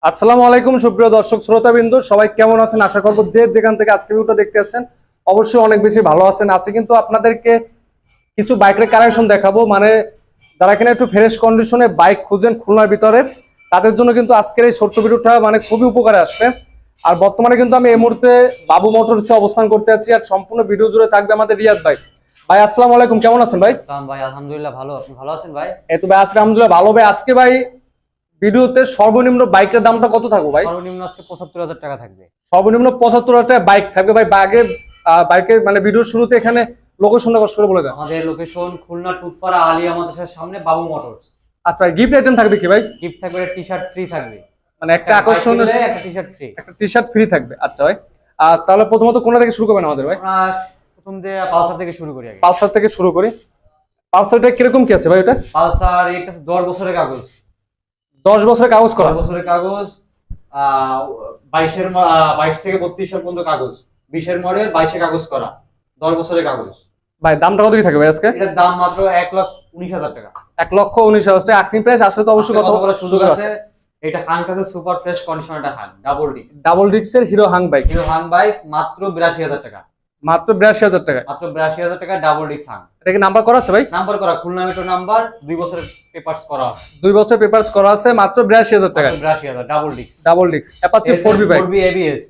আসসালামু আলাইকুম সুপ্রিয় দর্শক শ্রোতাবৃন্দ, সবাই কেমন আছেন? আশা করব যে যেখান থেকে আজকে ভিডিওটা দেখতে আছেন অবশ্যই অনেক বেশি ভালো আছেন। আজকে কিন্তু আপনাদেরকে কিছু বাইকের কালেকশন দেখাবো, মানে যারা কিনা একটু ফ্রেশ কন্ডিশনে বাইক খুঁজেন খুলনার ভিতরে, তাদের জন্য কিন্তু আজকের এই ছোট্ট ভিডিওটা মানে খুবই উপকারে আসবে। আর বর্তমানে কিন্তু আমি এই মুহূর্তে বাবু মোটরসে অবস্থান করতে আছি, আর সম্পূর্ণ ভিডিও জুড়ে থাকবে আমাদের রিয়াদ ভাই। ভাই আসসালামু আলাইকুম, কেমন আছেন ভাই? আসসালাম ভাই, আলহামদুলিল্লাহ ভালো। আপনি ভালো আছেন ভাই? এই তো ভাই আজকে আলহামদুলিল্লাহ ভালো। ভাই আজকে ভাই ভিডিওতে সর্বনিম্ন বাইকের দামটা কত থাকবে ভাই? সর্বনিম্ন আজকে ৭৫,০০০ টাকা থাকবে। সর্বনিম্ন ৭৫,০০০ টাকা বাইক থাকবে ভাই। বাইকের মানে ভিডিওর শুরুতে এখানে লোকেশনটা কষ্ট করে বলে দেন। আমাদের লোকেশন খুলনা টুটপাড়া আলিয়া মাদ্রাসার সামনে বাবু মোটরস। আচ্ছা ভাই, গিফট আইটেম থাকবে কি ভাই? গিফট থাকবে, টি শার্ট ফ্রি থাকবে। মানে একটা আকর্ষণীয় একটা টি শার্ট ফ্রি, একটা টি শার্ট ফ্রি থাকবে। আচ্ছা ভাই, আর তাহলে প্রথমত কোনটা থেকে শুরু করবেন আমাদের ভাই? আমরা প্রথম দিয়ে পালসার থেকে শুরু করি আগে। পালসার থেকে শুরু করি। পালসারটা কিরকম কি আছে ভাই? ওটা পালসার এটা 10 বছরের কাগজ। 10 বছরের কাগজ করা? 10 বছরের কাগজ। 22 থেকে 32 সাল পর্যন্ত কাগজ। 20-এর মডেল, 22-এ কাগজ করা, 10 বছরের কাগজ। ভাই দামটা কত কি থাকবে ভাই আজকে? এটার দাম মাত্র ১,১৯,০০০ টাকা। ১,১৯,০০০ টাকা আস্কিং প্রাইস। আসলে তো অবশ্যই কথা বলার সুযোগ আছে। এটা হাং কাছে সুপার ফ্রেশ কন্ডিশন, এটা হাং ডাবল ডিস্ক। ডাবল ডিস্কের hero Hang bike. Hero Hang bike মাত্র ৮২,০০০ টাকা। মাত্র ৮২,০০০ টাকা? মাত্র ৮২,০০০ টাকা ডাবল ডিস্ক হাং। এটা কি নাম্বার করা আছে ভাই? নাম্বার করা, খুলনা মেট্রো নাম্বার, 2 বছরের পেপারস করা আছে। 2 বছর পেপারস করা আছে, মাত্র ৮২,০০০ টাকা। ৮২,০০০ double disc. Double disc Apache 4B bike. 4B ABS,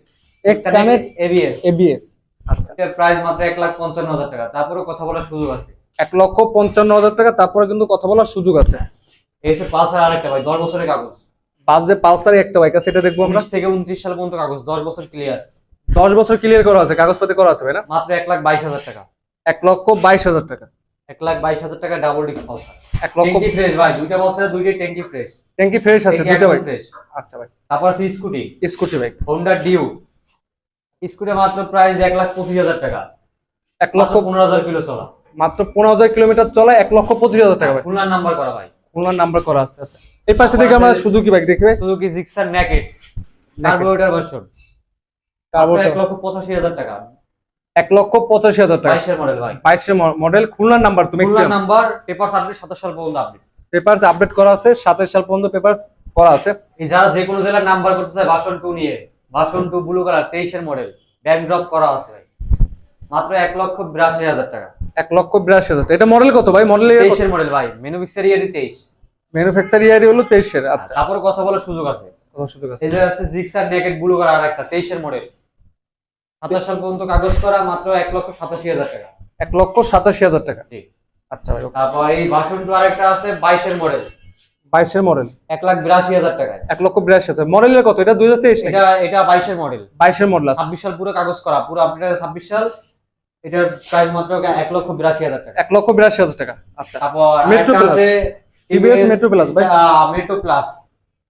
x connect ABS। ABS। আচ্ছা, এর প্রাইস মাত্র ১,৫৫,০০০ টাকা। তারপরে কথা বলার সুযোগ আছে। ১,৫৫,০০০ টাকা, তারপরে কিন্তু কথা বলার সুযোগ আছে। এসে পালসার আরেকটা ভাই, 10 বছরের কাগজ। বাজে পালসারে একটা বাইক আছে, এটা দেখবো আমরা। 19 থেকে 29 সাল পর্যন্ত কাগজ, 10 বছর ক্লিয়ার। 10 বছর ক্লিয়ার করা আছে, কাগজপাতি করা আছে ভাই না? মাত্র ১,২২,০০০ টাকা। ১,২২,০০০ টাকা। ১,২২,০০০ টাকা ডাবল ডিস্ক পালসার। ১ লক্ষ। ট্যাঙ্কি ফ্রেশ ভাই, দুইটা বছরের দুইটাই ট্যাঙ্কি ফ্রেশ। ট্যাঙ্কি ফ্রেশ আছে দুটো বাইক? ফ্রেশ। আচ্ছা ভাই। তারপর আছে scooty. Scooty bike Honda Dio. স্কুটি মাত্র প্রাইস ১,২৫,০০০ টাকা। ১,১৫,০০০ কিলো চলা। মাত্র ১৫,০০০ কিলোমিটার চলা, ১,২৫,০০০ টাকা ভাই। খুলনার নাম্বার করা ভাই। খুলনার নাম্বার করা আছে। আচ্ছা, এই পাশে থেকে আমরা সুজুকি বাইক দেখি ভাই। Suzuki Gixxer naked carburettor version, carburettor ১,৮৫,০০০ টাকা। ১,৮৫,০০০ টাকা। 22-এর মডেল ভাই। 22 মডেল, খুলনার নাম্বার। তুমি খুলনার নাম্বার, পেপারস আপডেট ২৭ সাল পর্যন্ত আপডেট। পেপারস আপডেট করা আছে, ২৭ সাল পর্যন্ত পেপারস করা আছে। এই যারা যে কোনো জেলার নাম্বার করতে চায় ভার্সন 2 নিয়ে, ভার্সন 2 ব্লু কালার 23-এর মডেল, ব্যাক ড্রপ করা আছে ভাই। মাত্র ১,৮২,০০০ টাকা। ১,৮২,০০০। এটা মডেল কত ভাই? মডেল 23-এর মডেল ভাই, ম্যানুফ্যাকচার ইয়ার 23। ম্যানুফ্যাকচার ইয়ার হলো 23-এর। আচ্ছা, তারপর কথা বলার সুযোগ আছে। কত সুযোগ আছে? এই যে আছে জিক্সার নেকেড ব্লু কালার আরেকটা 23-এর মডেল, ২৭ সাল পর্যন্ত কাগজ করা, মাত্র ১,৮৭,০০০ টাকা। ১,৮৭,০০০ টাকা। জি। আচ্ছা ভাই, তারপর এই ভার্সন 2 আরেকটা আছে 22-এর মডেল, 22-এর মডেল, ১,৮২,০০০ টাকায়। ১,৮২,০০০। মডেলের কত? এটা 2023 নাকি? এটা 22-এর মডেল, 22-এর মডেল আছে। ২৬ সাল পুরো কাগজ করা, পুরো আপডেট আছে ২৬ সাল। এটার প্রাইস মাত্র ১,৮২,০০০ টাকা। ১,৮২,০০০ টাকা। আচ্ছা, তারপর মেট্রো আরেকটা প্লাস, আছে টিভিএস মেট্রো প্লাস ভাই। Metro plus.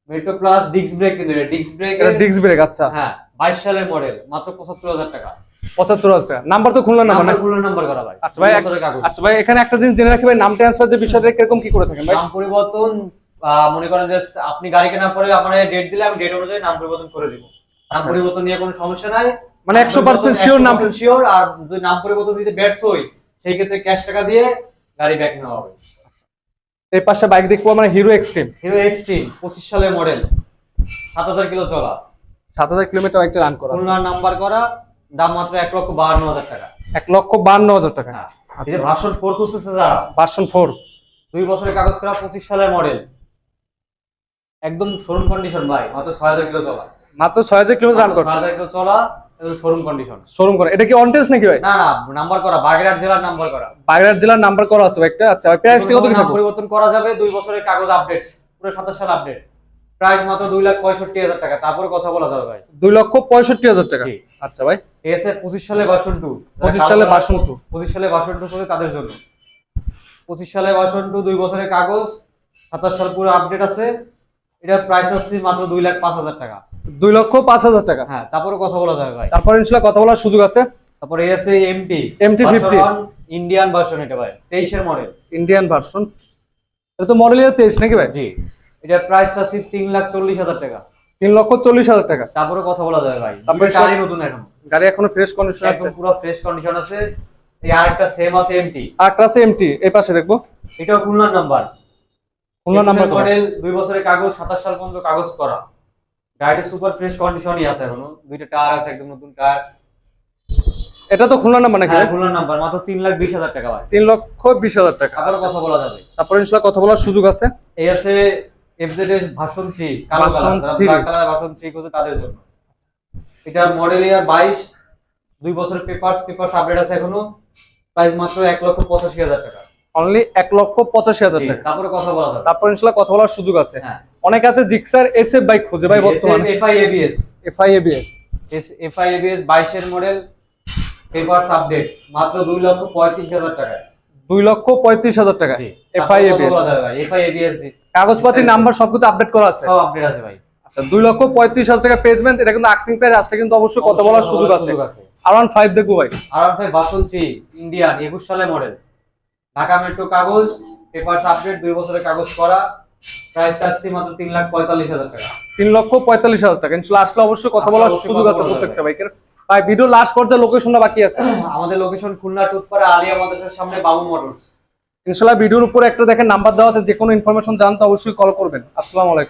Metro plus disc brake, কিন্তু এটা ডিস্ক ব্রেক। এটা ডিস্ক ব্রেক। আচ্ছা, হ্যাঁ, 22 সালের মডেল, মাত্র ৭৫,০০০ টাকা। ৭৫,০০০ টাকা। নাম্বার তো খুলনার নাম্বার না? নাম্বার খুলনার নাম্বার করা ভাই। আচ্ছা ভাই, ২ বছরের কাগজ। আচ্ছা ভাই, এখানে একটা জিনিস জেনে রাখি ভাই, নাম ট্রান্সফার যে বিষয়টা কিরকম কি করে থাকেন ভাই? নাম পরিবর্তন, মনে করেন যে আপনি গাড়ি কেনার পরে আপনার ডেট দিলে আমি ডেট অনুযায়ী নাম পরিবর্তন করে দিব। নাম আচ্ছা। পরিবর্তন নিয়ে কোনো সমস্যা নাই, মানে 100% শিওর নাম শিওর। আর যদি নাম পরিবর্তন দিতে ব্যর্থ হই, সেই ক্ষেত্রে ক্যাশ টাকা দিয়ে গাড়ি ব্যাক নেওয়া হবে। এই পাশে বাইক দেখবো আমরা, হিরো এক্সট্রিম। হিরো এক্সট্রিম 25 সালের মডেল, ৭,০০০ কিলো চলা, ৭,০০০ কিলোমিটার বাইকটা রান করা। খুলনার নাম্বার করা, দাম মাত্র ১,৫২,০০০ টাকা। ১,৫২,০০০ টাকা। হ্যাঁ, এই যে ভার্সন 4 খুঁজতেছে যারা, ভার্সন 4, 2 বছরের কাগজ করা, 25 সালের মডেল, একদম শোরুম কন্ডিশন ভাই, মাত্র ৬,০০০ কিলো চলা। মাত্র ৬,০০০ কিলোমিটার রান করছে। ৬,০০০ কিলো চলা, একদম শোরুম কন্ডিশন। শোরুম করা। এটা কি অন টেস্ট নাকি ভাই? না না, নাম্বার করা, বাগেরহাট জেলার নাম্বার করা। বাগেরহাট জেলার নাম্বার করা আছে বাইকটা। আচ্ছা ভাই, প্রাইসটা কত কি নাম থাকবে? পরিবর্তন করা যাবে, 2 বছরের কাগজ আপডেট, পুরো ২৭ সাল আপডেট। প্রাইস মাত্র ২,৬৫,০০০ টাকা। তারপরে কথা বলা যাবে ভাই। ২,৬৫,০০০ টাকা। জি। আচ্ছা ভাই, এসে 25 সালে ভার্সন 2, 25 সালে ভার্সন 2, 25 সালে ভার্সন 2 শুধু তাদের জন্য। 25 সালে ভার্সন 2, 2 বছরের কাগজ, 27 সাল পুরো আপডেট আছে। এটা প্রাইস আছে মাত্র 2,05,০০০ টাকা। ২,০৫,০০০ টাকা। হ্যাঁ, তারপরে কথা বলা যাবে ভাই। তারপর ইনশাআল্লাহ কথা বলার সুযোগ আছে। তারপরে এসে এমটি MT 50 ইন্ডিয়ান ভার্সন, এটা ভাই 23-এর মডেল, ইন্ডিয়ান ভার্সন। এটা তো মডেল ইয়ার 23 নাকি ভাই? জি। এটা প্রাইস আছে 3,40,০০০ টাকা। 3,40,০০০ টাকা। তারপরে কথা বলা যাবে ভাই। তারপরে গাড়ি নতুন, এখন গাড়ি এখনো ফ্রেশ কন্ডিশন আছে, একদম পুরো ফ্রেশ কন্ডিশন আছে। এই আরেকটা সেম আছে এমটি, আরেকটা আছে এমটি, এই পাশে দেখবো। এটাও খুলনার নাম্বার, খুলনার নাম্বার মডেল, 2 বছরের কাগজ, 27 সাল পর্যন্ত কাগজ করা, গাড়িটা সুপার ফ্রেশ কন্ডিশনই আছে এখনো, দুইটা টায়ার আছে একদম নতুন টায়ার। এটা তো খুলনা নাম্বার নাকি? হ্যাঁ খুলনার নাম্বার, মাত্র 3,20,000 টাকা ভাই। 3,20,000 টাকা। আবারও কথা বলা যাবে। তারপর ইনশাআল্লাহ কথা বলার সুযোগ আছে। এই আছে এফজেড ভার্সন 3 কালো ভার্সন কালার, যারা 3 ব্ল্যাক কালার ভার্সন 3 খুঁজে তাদের জন্য। এটা মডেল ইয়ার 22, 2 বছরের পেপারস আপডেট আছে এখনো। প্রাইস মাত্র 1,85,000 টাকা। অনলি 1,85,000 জি, টাকা। তারপরে কথা বলা যাবে। তারপর ইনশাআল্লাহ কথা বলার সুযোগ আছে। হ্যাঁ, অনেক আছে জিক্সার এসএফ বাইক খুঁজে ভাই বর্তমানে। FI ABS, FI ABS, FI ABS 22 এর মডেল, পেপারস আপডেট, মাত্র 2,35,000 টাকা। 2,35,000 টাকা। জি, এফআই তারপরে কথা এবিএস, বলা যাবে ভাই। এফআই এবিএস কাগজপাতি নাম্বার সবকিছু আপডেট করা আছে। সব আপডেট আছে ভাই। আচ্ছা 2,35,000 টাকা পেজমেন্ট, এটা কিন্তু আক্সিং প্রাইস আসলে কিন্তু অবশ্যই কথা বলার সুযোগ আছে। আরাউন্ড 5 দেখবো ভাই। আরাউন্ড 5 ভার্সন 3 ইন্ডিয়ান 21 সালের মডেল, ঢাকা মেট্রো কাগজ, পেপারস আপডেট, 2 বছরের কাগজ করা। প্রাইস আসছে মাত্র 3,45,000 টাকা। 3,45,000 টাকা। ইনশাআল্লাহ আসলে অবশ্যই কথা বলার অবশ্যই সুযোগ কথা আছে বলা প্রত্যেকটা যাবে। বাইকের। ভাই ভিডিও লাস্ট পর্যায়ে লোকেশনটা বাকি আছে। আমাদের লোকেশন খুলনা টুটপাড়া আলিয়া মাদ্রাসার সামনে বাবু মোটরস। ইনশাআল্লাহ ভিডিওর উপরে একটা দেখেন নাম্বার দেওয়া আছে, যে কোনো ইনফরমেশন জানতে অবশ্যই কল করবেন। আসসালামু আলাইকুম।